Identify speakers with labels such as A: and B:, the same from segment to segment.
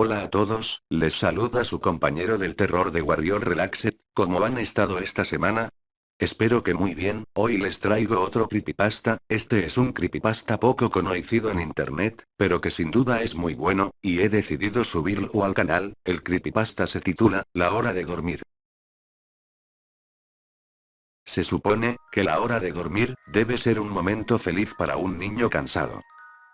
A: Hola a todos, les saluda su compañero del terror de Warrior Relaxed. ¿Cómo han estado esta semana? Espero que muy bien. Hoy les traigo otro creepypasta. Este es un creepypasta poco conocido en internet, pero que sin duda es muy bueno, y he decidido subirlo al canal. El creepypasta se titula, La hora de dormir. Se supone que la hora de dormir debe ser un momento feliz para un niño cansado.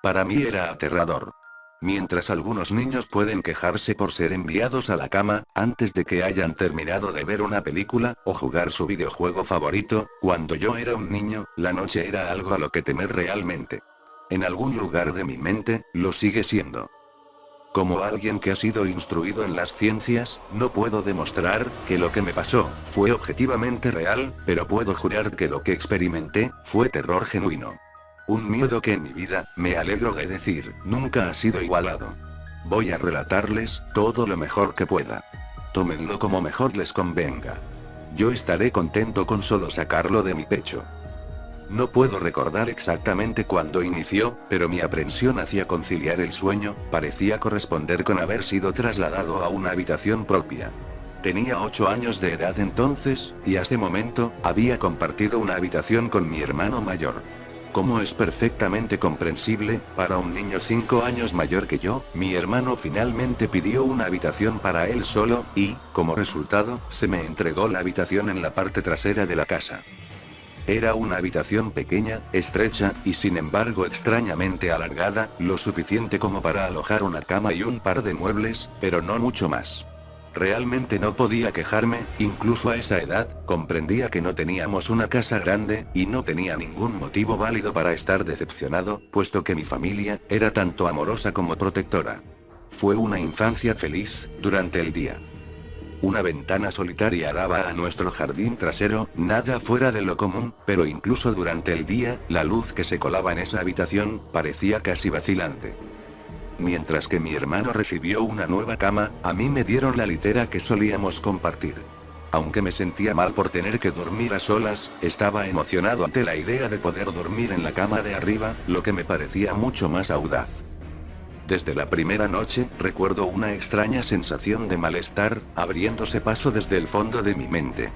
A: Para mí era aterrador. Mientras algunos niños pueden quejarse por ser enviados a la cama, antes de que hayan terminado de ver una película, o jugar su videojuego favorito, cuando yo era un niño, la noche era algo a lo que temer realmente. En algún lugar de mi mente, lo sigue siendo. Como alguien que ha sido instruido en las ciencias, no puedo demostrar que lo que me pasó fue objetivamente real, pero puedo jurar que lo que experimenté fue terror genuino. Un miedo que en mi vida, me alegro de decir, nunca ha sido igualado. Voy a relatarles todo lo mejor que pueda. Tómenlo como mejor les convenga. Yo estaré contento con solo sacarlo de mi pecho. No puedo recordar exactamente cuándo inició, pero mi aprensión hacia conciliar el sueño parecía corresponder con haber sido trasladado a una habitación propia. Tenía 8 años de edad entonces, y a ese momento, había compartido una habitación con mi hermano mayor. Como es perfectamente comprensible, para un niño 5 años mayor que yo, mi hermano finalmente pidió una habitación para él solo, y, como resultado, se me entregó la habitación en la parte trasera de la casa. Era una habitación pequeña, estrecha, y sin embargo extrañamente alargada, lo suficiente como para alojar una cama y un par de muebles, pero no mucho más. Realmente no podía quejarme, incluso a esa edad, comprendía que no teníamos una casa grande, y no tenía ningún motivo válido para estar decepcionado, puesto que mi familia era tanto amorosa como protectora. Fue una infancia feliz, durante el día. Una ventana solitaria daba a nuestro jardín trasero, nada fuera de lo común, pero incluso durante el día, la luz que se colaba en esa habitación, parecía casi vacilante. Mientras que mi hermano recibió una nueva cama, a mí me dieron la litera que solíamos compartir. Aunque me sentía mal por tener que dormir a solas, estaba emocionado ante la idea de poder dormir en la cama de arriba, lo que me parecía mucho más audaz. Desde la primera noche, recuerdo una extraña sensación de malestar, abriéndose paso desde el fondo de mi mente.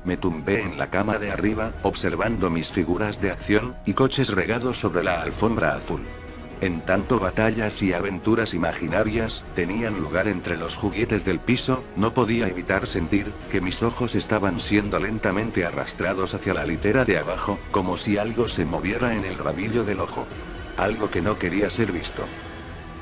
A: Me tumbé en la cama de arriba, observando mis figuras de acción, y coches regados sobre la alfombra azul. En tanto batallas y aventuras imaginarias, tenían lugar entre los juguetes del piso, no podía evitar sentir, que mis ojos estaban siendo lentamente arrastrados hacia la litera de abajo, como si algo se moviera en el rabillo del ojo. Algo que no quería ser visto.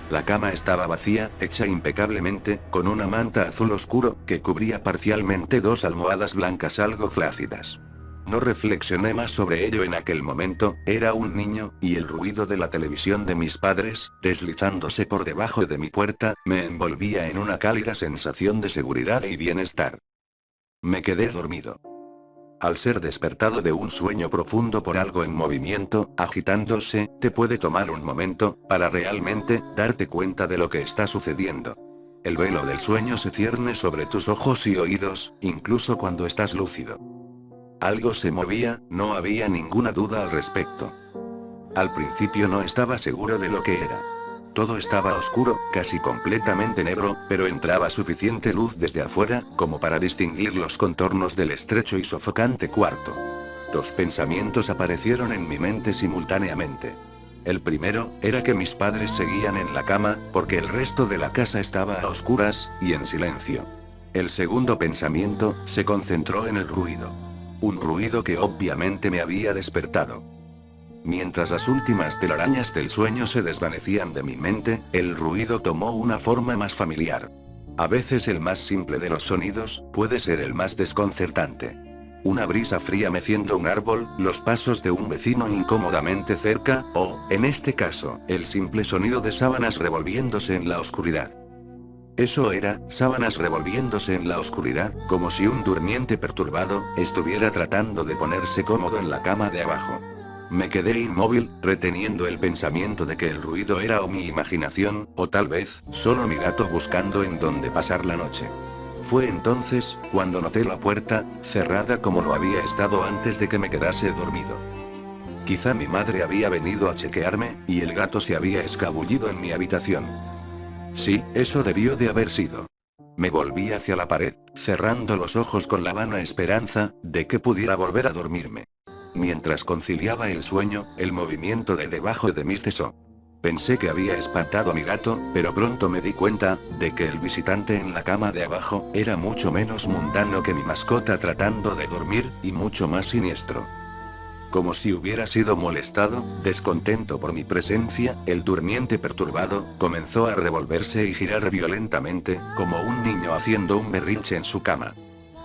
A: La cama estaba vacía, hecha impecablemente, con una manta azul oscuro, que cubría parcialmente 2 almohadas blancas algo flácidas. No reflexioné más sobre ello en aquel momento, era un niño, y el ruido de la televisión de mis padres, deslizándose por debajo de mi puerta, me envolvía en una cálida sensación de seguridad y bienestar. Me quedé dormido. Al ser despertado de un sueño profundo por algo en movimiento, agitándose, te puede tomar un momento, para realmente, darte cuenta de lo que está sucediendo. El velo del sueño se cierne sobre tus ojos y oídos, incluso cuando estás lúcido. Algo se movía, no había ninguna duda al respecto. Al principio no estaba seguro de lo que era. Todo estaba oscuro, casi completamente negro, pero entraba suficiente luz desde afuera, como para distinguir los contornos del estrecho y sofocante cuarto. 2 pensamientos aparecieron en mi mente simultáneamente. El primero, era que mis padres seguían en la cama, porque el resto de la casa estaba a oscuras, y en silencio. El segundo pensamiento, se concentró en el ruido. Un ruido que obviamente me había despertado. Mientras las últimas telarañas del sueño se desvanecían de mi mente, el ruido tomó una forma más familiar. A veces el más simple de los sonidos, puede ser el más desconcertante. Una brisa fría meciendo un árbol, los pasos de un vecino incómodamente cerca, o, en este caso, el simple sonido de sábanas revolviéndose en la oscuridad. Eso era, sábanas revolviéndose en la oscuridad, como si un durmiente perturbado, estuviera tratando de ponerse cómodo en la cama de abajo. Me quedé inmóvil, reteniendo el pensamiento de que el ruido era o mi imaginación, o tal vez, solo mi gato buscando en dónde pasar la noche. Fue entonces, cuando noté la puerta, cerrada como lo había estado antes de que me quedase dormido. Quizá mi madre había venido a chequearme, y el gato se había escabullido en mi habitación. Sí, eso debió de haber sido. Me volví hacia la pared, cerrando los ojos con la vana esperanza de que pudiera volver a dormirme. Mientras conciliaba el sueño, el movimiento de debajo de mí cesó. Pensé que había espantado a mi gato, pero pronto me di cuenta de que el visitante en la cama de abajo era mucho menos mundano que mi mascota tratando de dormir, y mucho más siniestro. Como si hubiera sido molestado, descontento por mi presencia, el durmiente perturbado, comenzó a revolverse y girar violentamente, como un niño haciendo un berrinche en su cama.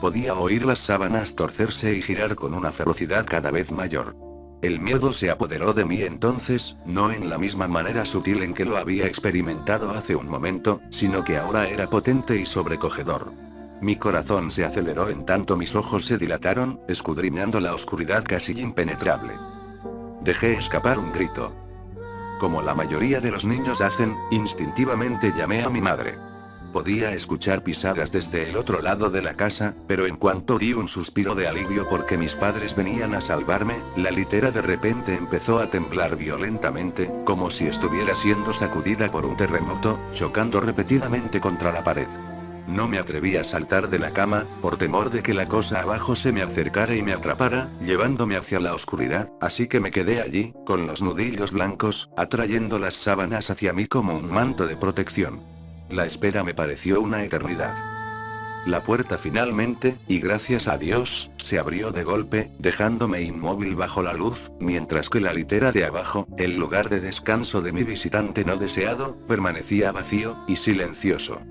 A: Podía oír las sábanas torcerse y girar con una ferocidad cada vez mayor. El miedo se apoderó de mí entonces, no en la misma manera sutil en que lo había experimentado hace un momento, sino que ahora era potente y sobrecogedor. Mi corazón se aceleró en tanto mis ojos se dilataron, escudriñando la oscuridad casi impenetrable. Dejé escapar un grito. Como la mayoría de los niños hacen, instintivamente llamé a mi madre. Podía escuchar pisadas desde el otro lado de la casa, pero en cuanto di un suspiro de alivio porque mis padres venían a salvarme, la litera de repente empezó a temblar violentamente, como si estuviera siendo sacudida por un terremoto, chocando repetidamente contra la pared. No me atreví a saltar de la cama, por temor de que la cosa abajo se me acercara y me atrapara, llevándome hacia la oscuridad, así que me quedé allí, con los nudillos blancos, atrayendo las sábanas hacia mí como un manto de protección. La espera me pareció una eternidad. La puerta finalmente, y gracias a Dios, se abrió de golpe, dejándome inmóvil bajo la luz, mientras que la litera de abajo, el lugar de descanso de mi visitante no deseado, permanecía vacío y silencioso.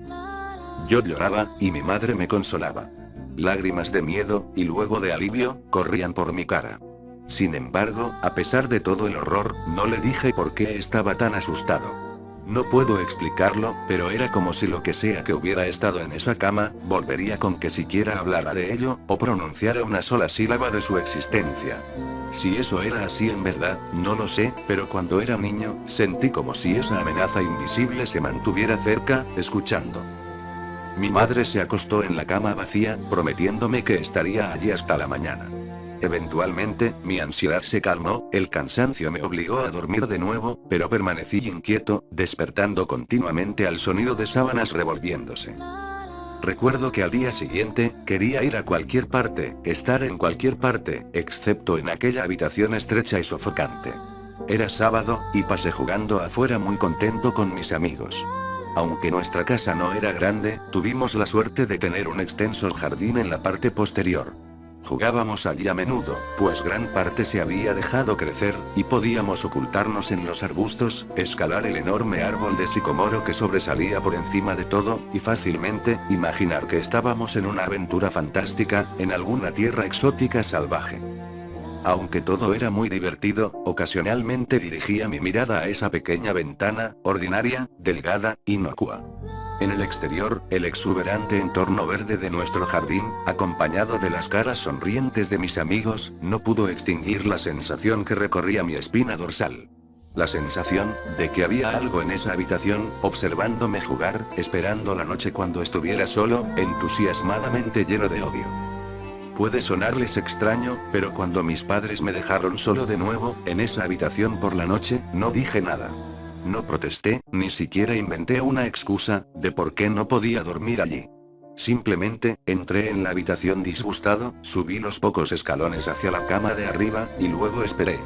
A: Yo lloraba, y mi madre me consolaba. Lágrimas de miedo, y luego de alivio, corrían por mi cara. Sin embargo, a pesar de todo el horror, no le dije por qué estaba tan asustado. No puedo explicarlo, pero era como si lo que sea que hubiera estado en esa cama, volvería con que siquiera hablara de ello, o pronunciara una sola sílaba de su existencia. Si eso era así en verdad, no lo sé, pero cuando era niño, sentí como si esa amenaza invisible se mantuviera cerca, escuchando. Mi madre se acostó en la cama vacía, prometiéndome que estaría allí hasta la mañana. Eventualmente, mi ansiedad se calmó, el cansancio me obligó a dormir de nuevo, pero permanecí inquieto, despertando continuamente al sonido de sábanas revolviéndose. Recuerdo que al día siguiente, quería ir a cualquier parte, estar en cualquier parte, excepto en aquella habitación estrecha y sofocante. Era sábado, y pasé jugando afuera muy contento con mis amigos. Aunque nuestra casa no era grande, tuvimos la suerte de tener un extenso jardín en la parte posterior. Jugábamos allí a menudo, pues gran parte se había dejado crecer, y podíamos ocultarnos en los arbustos, escalar el enorme árbol de sicomoro que sobresalía por encima de todo, y fácilmente, imaginar que estábamos en una aventura fantástica, en alguna tierra exótica salvaje. Aunque todo era muy divertido, ocasionalmente dirigía mi mirada a esa pequeña ventana, ordinaria, delgada, inocua. En el exterior, el exuberante entorno verde de nuestro jardín, acompañado de las caras sonrientes de mis amigos, no pudo extinguir la sensación que recorría mi espina dorsal. La sensación de que había algo en esa habitación, observándome jugar, esperando la noche cuando estuviera solo, entusiasmadamente lleno de odio. Puede sonarles extraño, pero cuando mis padres me dejaron solo de nuevo, en esa habitación por la noche, no dije nada. No protesté, ni siquiera inventé una excusa, de por qué no podía dormir allí. Simplemente, entré en la habitación disgustado, subí los pocos escalones hacia la cama de arriba, y luego esperé.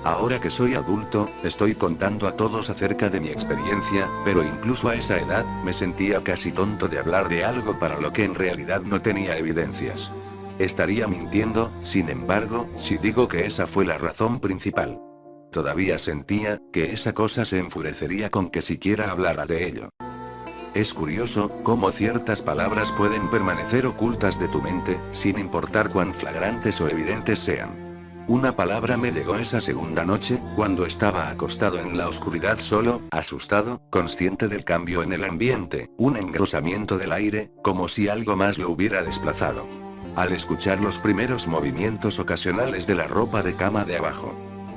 A: Ahora que soy adulto, estoy contando a todos acerca de mi experiencia, pero incluso a esa edad, me sentía casi tonto de hablar de algo para lo que en realidad no tenía evidencias. Estaría mintiendo, sin embargo, si digo que esa fue la razón principal. Todavía sentía que esa cosa se enfurecería con que siquiera hablara de ello. Es curioso cómo ciertas palabras pueden permanecer ocultas de tu mente, sin importar cuán flagrantes o evidentes sean. Una palabra me llegó esa segunda noche, cuando estaba acostado en la oscuridad solo, asustado, consciente del cambio en el ambiente, un engrosamiento del aire, como si algo más lo hubiera desplazado. Al escuchar los primeros movimientos ocasionales de la ropa de cama de abajo.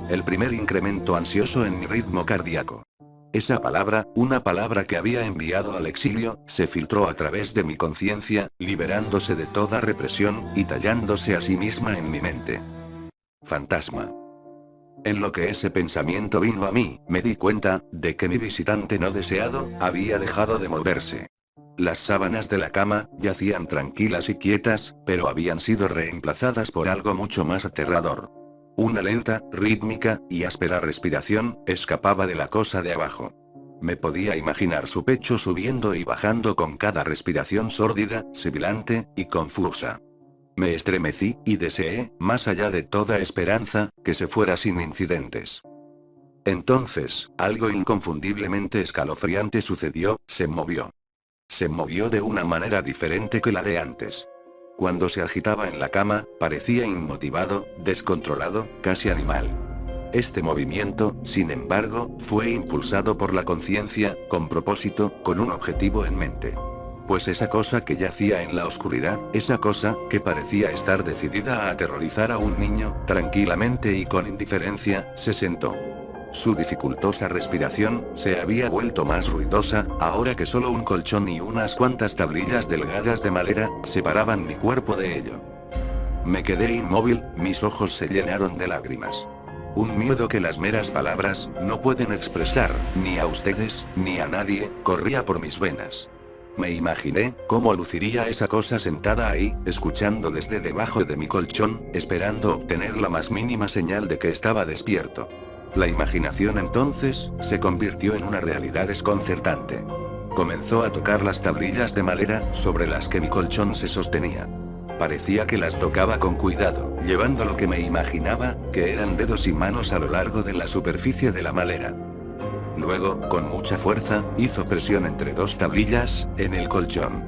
A: El primer incremento ansioso en mi ritmo cardíaco. Esa palabra, una palabra que había enviado al exilio, se filtró a través de mi conciencia, liberándose de toda represión, y tallándose a sí misma en mi mente. Fantasma. En lo que ese pensamiento vino a mí, me di cuenta de que mi visitante no deseado había dejado de moverse. Las sábanas de la cama yacían tranquilas y quietas, pero habían sido reemplazadas por algo mucho más aterrador. Una lenta, rítmica y áspera respiración escapaba de la cosa de abajo. Me podía imaginar su pecho subiendo y bajando con cada respiración sórdida, sibilante y confusa. Me estremecí y deseé, más allá de toda esperanza, que se fuera sin incidentes. Entonces, algo inconfundiblemente escalofriante sucedió, se movió. Se movió de una manera diferente que la de antes. Cuando se agitaba en la cama, parecía inmotivado, descontrolado, casi animal. Este movimiento, sin embargo, fue impulsado por la conciencia, con propósito, con un objetivo en mente. Pues esa cosa que yacía en la oscuridad, esa cosa que parecía estar decidida a aterrorizar a un niño, tranquilamente y con indiferencia, se sentó. Su dificultosa respiración se había vuelto más ruidosa, ahora que solo un colchón y unas cuantas tablillas delgadas de madera separaban mi cuerpo de ello. Me quedé inmóvil, mis ojos se llenaron de lágrimas. Un miedo que las meras palabras no pueden expresar, ni a ustedes, ni a nadie, corría por mis venas. Me imaginé cómo luciría esa cosa sentada ahí, escuchando desde debajo de mi colchón, esperando obtener la más mínima señal de que estaba despierto. La imaginación entonces se convirtió en una realidad desconcertante. Comenzó a tocar las tablillas de madera sobre las que mi colchón se sostenía. Parecía que las tocaba con cuidado, llevando lo que me imaginaba que eran dedos y manos a lo largo de la superficie de la madera. Luego, con mucha fuerza, hizo presión entre dos tablillas, en el colchón.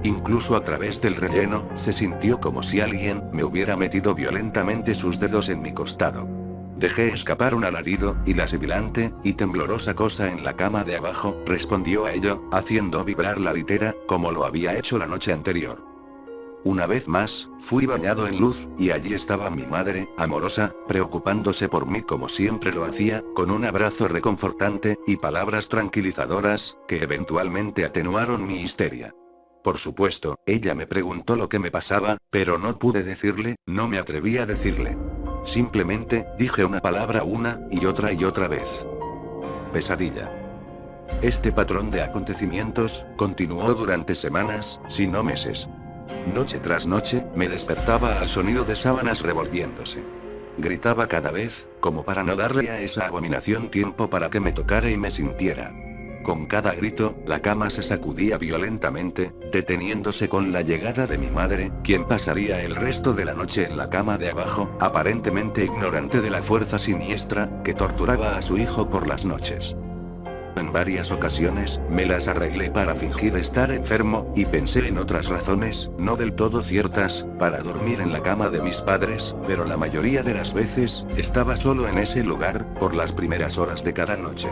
A: Incluso a través del relleno, se sintió como si alguien me hubiera metido violentamente sus dedos en mi costado. Dejé escapar un alarido, y la sibilante y temblorosa cosa en la cama de abajo respondió a ello, haciendo vibrar la litera, como lo había hecho la noche anterior. Una vez más, fui bañado en luz, y allí estaba mi madre, amorosa, preocupándose por mí como siempre lo hacía, con un abrazo reconfortante, y palabras tranquilizadoras, que eventualmente atenuaron mi histeria. Por supuesto, ella me preguntó lo que me pasaba, pero no pude decirle, no me atreví a decirle. Simplemente, dije una palabra una y otra vez. Pesadilla. Este patrón de acontecimientos continuó durante semanas, si no meses. Noche tras noche, me despertaba al sonido de sábanas revolviéndose. Gritaba cada vez, como para no darle a esa abominación tiempo para que me tocara y me sintiera. Con cada grito, la cama se sacudía violentamente, deteniéndose con la llegada de mi madre, quien pasaría el resto de la noche en la cama de abajo, aparentemente ignorante de la fuerza siniestra, que torturaba a su hijo por las noches. En varias ocasiones, me las arreglé para fingir estar enfermo, y pensé en otras razones, no del todo ciertas, para dormir en la cama de mis padres, pero la mayoría de las veces, estaba solo en ese lugar, por las primeras horas de cada noche.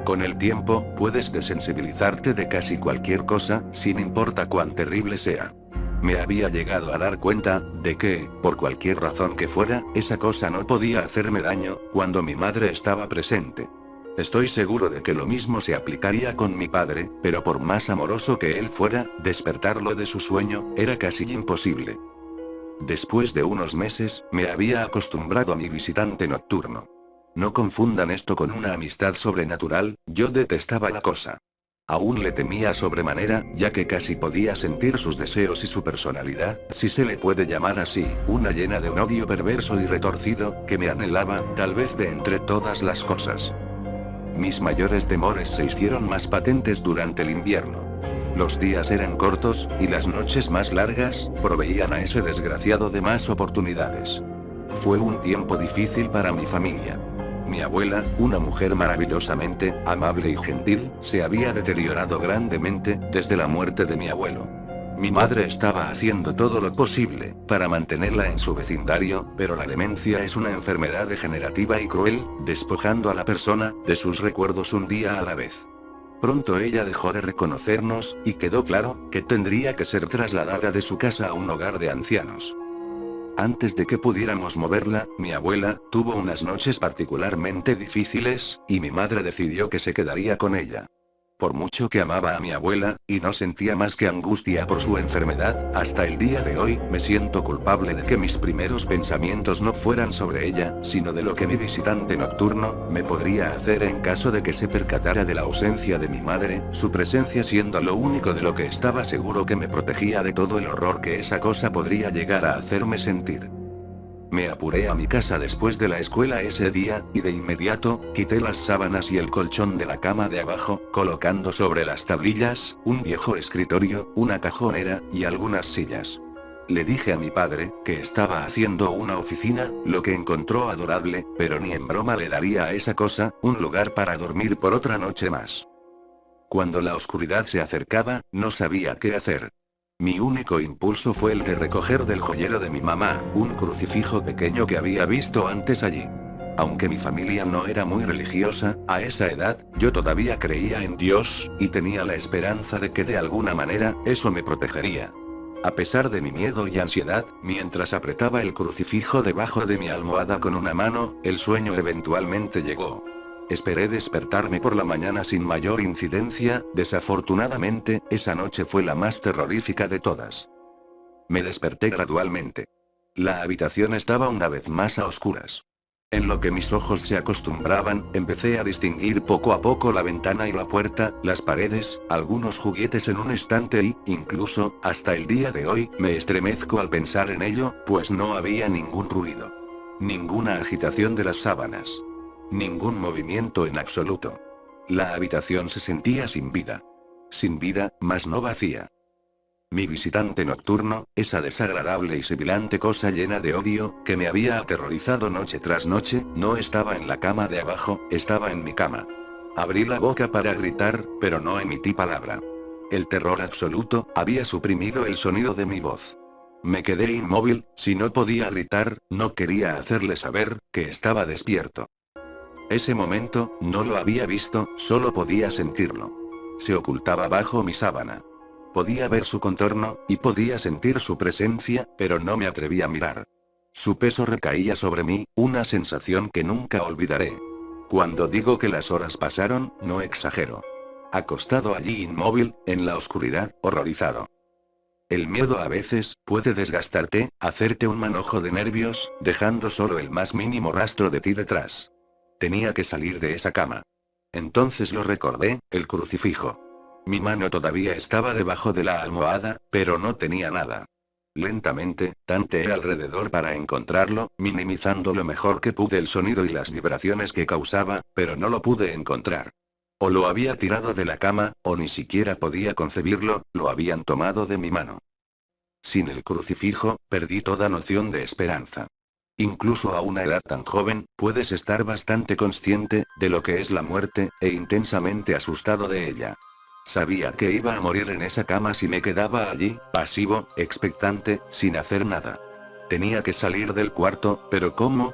A: Con el tiempo, puedes desensibilizarte de casi cualquier cosa, sin importar cuán terrible sea. Me había llegado a dar cuenta de que, por cualquier razón que fuera, esa cosa no podía hacerme daño, cuando mi madre estaba presente. Estoy seguro de que lo mismo se aplicaría con mi padre, pero por más amoroso que él fuera, despertarlo de su sueño, era casi imposible. Después de unos meses, me había acostumbrado a mi visitante nocturno. No confundan esto con una amistad sobrenatural, yo detestaba la cosa. Aún le temía sobremanera, ya que casi podía sentir sus deseos y su personalidad, si se le puede llamar así, una llena de un odio perverso y retorcido, que me anhelaba, tal vez de entre todas las cosas. Mis mayores temores se hicieron más patentes durante el invierno. Los días eran cortos, y las noches más largas, proveían a ese desgraciado de más oportunidades. Fue un tiempo difícil para mi familia. Mi abuela, una mujer maravillosamente amable y gentil, se había deteriorado grandemente desde la muerte de mi abuelo. Mi madre estaba haciendo todo lo posible para mantenerla en su vecindario, pero la demencia es una enfermedad degenerativa y cruel, despojando a la persona de sus recuerdos un día a la vez. Pronto ella dejó de reconocernos, y quedó claro que tendría que ser trasladada de su casa a un hogar de ancianos. Antes de que pudiéramos moverla, mi abuela tuvo unas noches particularmente difíciles, y mi madre decidió que se quedaría con ella. Por mucho que amaba a mi abuela, y no sentía más que angustia por su enfermedad, hasta el día de hoy, me siento culpable de que mis primeros pensamientos no fueran sobre ella, sino de lo que mi visitante nocturno me podría hacer en caso de que se percatara de la ausencia de mi madre, su presencia siendo lo único de lo que estaba seguro que me protegía de todo el horror que esa cosa podría llegar a hacerme sentir. Me apuré a mi casa después de la escuela ese día, y de inmediato, quité las sábanas y el colchón de la cama de abajo, colocando sobre las tablillas, un viejo escritorio, una cajonera, y algunas sillas. Le dije a mi padre, que estaba haciendo una oficina, lo que encontró adorable, pero ni en broma le daría a esa cosa, un lugar para dormir por otra noche más. Cuando la oscuridad se acercaba, no sabía qué hacer. Mi único impulso fue el de recoger del joyero de mi mamá, un crucifijo pequeño que había visto antes allí. Aunque mi familia no era muy religiosa, a esa edad, yo todavía creía en Dios, y tenía la esperanza de que de alguna manera, eso me protegería. A pesar de mi miedo y ansiedad, mientras apretaba el crucifijo debajo de mi almohada con una mano, el sueño eventualmente llegó. Esperé despertarme por la mañana sin mayor incidencia, desafortunadamente, esa noche fue la más terrorífica de todas. Me desperté gradualmente. La habitación estaba una vez más a oscuras. En lo que mis ojos se acostumbraban, empecé a distinguir poco a poco la ventana y la puerta, las paredes, algunos juguetes en un estante y, incluso, hasta el día de hoy, me estremezco al pensar en ello, pues no había ningún ruido. Ninguna agitación de las sábanas. Ningún movimiento en absoluto. La habitación se sentía sin vida. Sin vida, mas no vacía. Mi visitante nocturno, esa desagradable y sibilante cosa llena de odio, que me había aterrorizado noche tras noche, no estaba en la cama de abajo, estaba en mi cama. Abrí la boca para gritar, pero no emití palabra. El terror absoluto había suprimido el sonido de mi voz. Me quedé inmóvil, si no podía gritar, no quería hacerle saber que estaba despierto. Ese momento, no lo había visto, solo podía sentirlo. Se ocultaba bajo mi sábana. Podía ver su contorno, y podía sentir su presencia, pero no me atreví a mirar. Su peso recaía sobre mí, una sensación que nunca olvidaré. Cuando digo que las horas pasaron, no exagero. Acostado allí inmóvil, en la oscuridad, horrorizado. El miedo a veces, puede desgastarte, hacerte un manojo de nervios, dejando solo el más mínimo rastro de ti detrás. Tenía que salir de esa cama. Entonces lo recordé, el crucifijo. Mi mano todavía estaba debajo de la almohada, pero no tenía nada. Lentamente, tanteé alrededor para encontrarlo, minimizando lo mejor que pude el sonido y las vibraciones que causaba, pero no lo pude encontrar. O lo había tirado de la cama, o ni siquiera podía concebirlo, lo habían tomado de mi mano. Sin el crucifijo, perdí toda noción de esperanza. Incluso a una edad tan joven, puedes estar bastante consciente de lo que es la muerte, e intensamente asustado de ella. Sabía que iba a morir en esa cama si me quedaba allí, pasivo, expectante, sin hacer nada. Tenía que salir del cuarto, pero ¿cómo?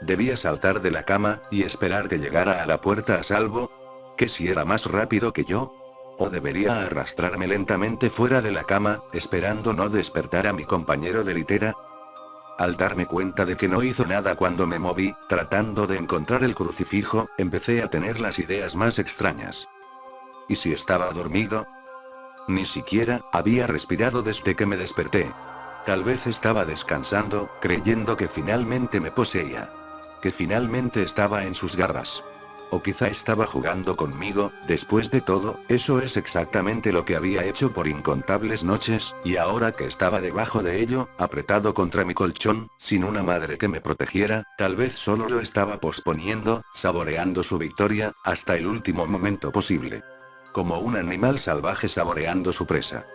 A: Debía saltar de la cama, y esperar que llegara a la puerta a salvo. ¿Que si era más rápido que yo? ¿O debería arrastrarme lentamente fuera de la cama, esperando no despertar a mi compañero de litera? Al darme cuenta de que no hizo nada cuando me moví, tratando de encontrar el crucifijo, empecé a tener las ideas más extrañas. ¿Y si estaba dormido? Ni siquiera había respirado desde que me desperté. Tal vez estaba descansando, creyendo que finalmente me poseía. Que finalmente estaba en sus garras. O quizá estaba jugando conmigo, después de todo, eso es exactamente lo que había hecho por incontables noches, y ahora que estaba debajo de ello, apretado contra mi colchón, sin una madre que me protegiera, tal vez solo lo estaba posponiendo, saboreando su victoria, hasta el último momento posible. Como un animal salvaje saboreando su presa.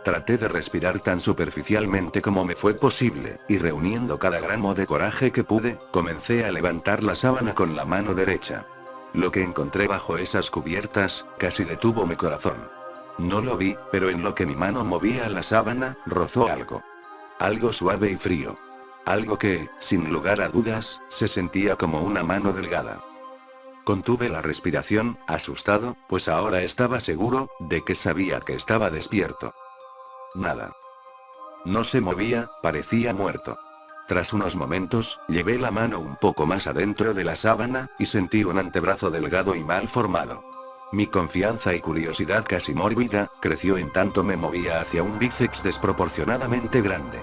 A: Traté de respirar tan superficialmente como me fue posible, y reuniendo cada gramo de coraje que pude, comencé a levantar la sábana con la mano derecha. Lo que encontré bajo esas cubiertas, casi detuvo mi corazón. No lo vi, pero en lo que mi mano movía la sábana, rozó algo. Algo suave y frío. Algo que, sin lugar a dudas, se sentía como una mano delgada. Contuve la respiración, asustado, pues ahora estaba seguro, de que sabía que estaba despierto. Nada. No se movía, parecía muerto. Tras unos momentos, llevé la mano un poco más adentro de la sábana, y sentí un antebrazo delgado y mal formado. Mi confianza y curiosidad casi mórbida creció en tanto me movía hacia un bíceps desproporcionadamente grande.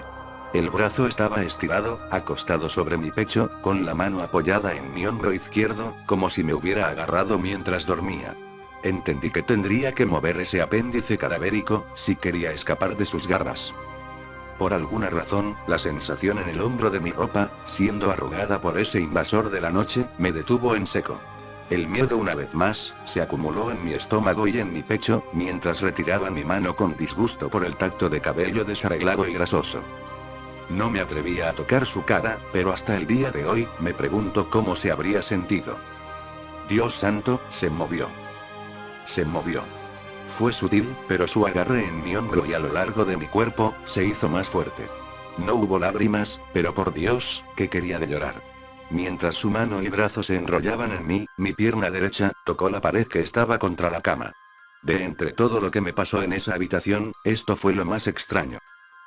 A: El brazo estaba estirado, acostado sobre mi pecho, con la mano apoyada en mi hombro izquierdo, como si me hubiera agarrado mientras dormía. Entendí que tendría que mover ese apéndice cadavérico, si quería escapar de sus garras. Por alguna razón, la sensación en el hombro de mi ropa, siendo arrugada por ese invasor de la noche, me detuvo en seco. El miedo una vez más, se acumuló en mi estómago y en mi pecho, mientras retiraba mi mano con disgusto por el tacto de cabello desarreglado y grasoso. No me atrevía a tocar su cara, pero hasta el día de hoy, me pregunto cómo se habría sentido. Dios santo, se movió. Se movió. Fue sutil, pero su agarre en mi hombro y a lo largo de mi cuerpo, se hizo más fuerte. No hubo lágrimas, pero por Dios, que quería de llorar. Mientras su mano y brazo se enrollaban en mí, mi pierna derecha, tocó la pared que estaba contra la cama. De entre todo lo que me pasó en esa habitación, esto fue lo más extraño.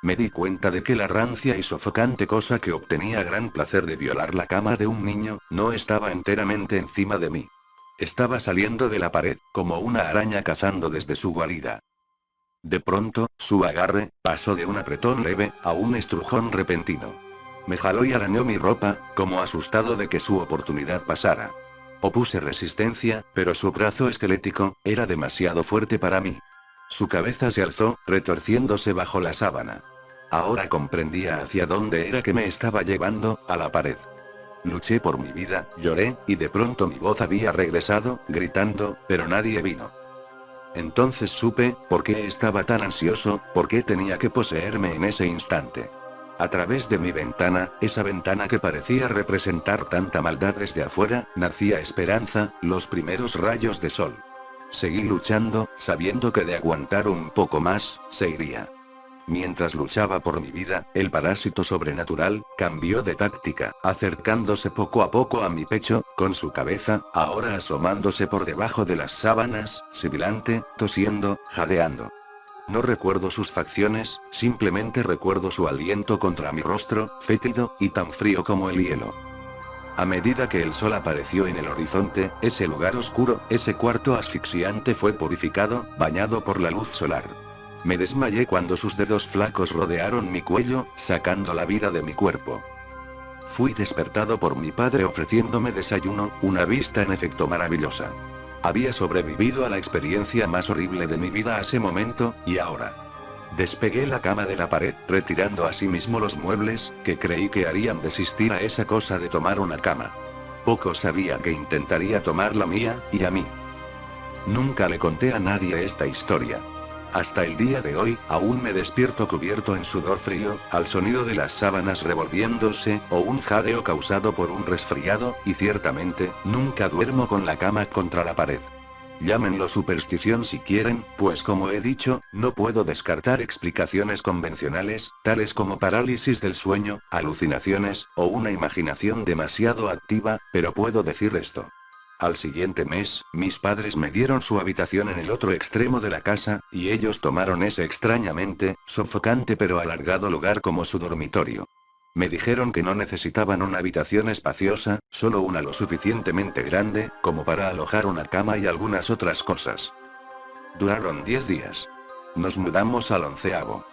A: Me di cuenta de que la rancia y sofocante cosa que obtenía gran placer de violar la cama de un niño, no estaba enteramente encima de mí. Estaba saliendo de la pared, como una araña cazando desde su guarida. De pronto, su agarre, pasó de un apretón leve, a un estrujón repentino. Me jaló y arañó mi ropa, como asustado de que su oportunidad pasara. Opuse resistencia, pero su brazo esquelético, era demasiado fuerte para mí. Su cabeza se alzó, retorciéndose bajo la sábana. Ahora comprendía hacia dónde era que me estaba llevando, a la pared. Luché por mi vida, lloré, y de pronto mi voz había regresado, gritando, pero nadie vino. Entonces supe, por qué estaba tan ansioso, por qué tenía que poseerme en ese instante. A través de mi ventana, esa ventana que parecía representar tanta maldad desde afuera, nacía esperanza, los primeros rayos de sol. Seguí luchando, sabiendo que de aguantar un poco más, se iría. Mientras luchaba por mi vida, el parásito sobrenatural, cambió de táctica, acercándose poco a poco a mi pecho, con su cabeza, ahora asomándose por debajo de las sábanas, sibilante, tosiendo, jadeando. No recuerdo sus facciones, simplemente recuerdo su aliento contra mi rostro, fétido, y tan frío como el hielo. A medida que el sol apareció en el horizonte, ese lugar oscuro, ese cuarto asfixiante fue purificado, bañado por la luz solar. Me desmayé cuando sus dedos flacos rodearon mi cuello, sacando la vida de mi cuerpo. Fui despertado por mi padre ofreciéndome desayuno, una vista en efecto maravillosa. Había sobrevivido a la experiencia más horrible de mi vida a ese momento, y ahora. Despegué la cama de la pared, retirando asimismo los muebles, que creí que harían desistir a esa cosa de tomar una cama. Poco sabía que intentaría tomar la mía, y a mí. Nunca le conté a nadie esta historia. Hasta el día de hoy, aún me despierto cubierto en sudor frío, al sonido de las sábanas revolviéndose, o un jadeo causado por un resfriado, y ciertamente, nunca duermo con la cama contra la pared. Llámenlo superstición si quieren, pues como he dicho, no puedo descartar explicaciones convencionales, tales como parálisis del sueño, alucinaciones, o una imaginación demasiado activa, pero puedo decir esto. Al siguiente mes, mis padres me dieron su habitación en el otro extremo de la casa, y ellos tomaron ese extrañamente, sofocante pero alargado lugar como su dormitorio. Me dijeron que no necesitaban una habitación espaciosa, solo una lo suficientemente grande, como para alojar una cama y algunas otras cosas. Duraron 10 días. Nos mudamos al 11º.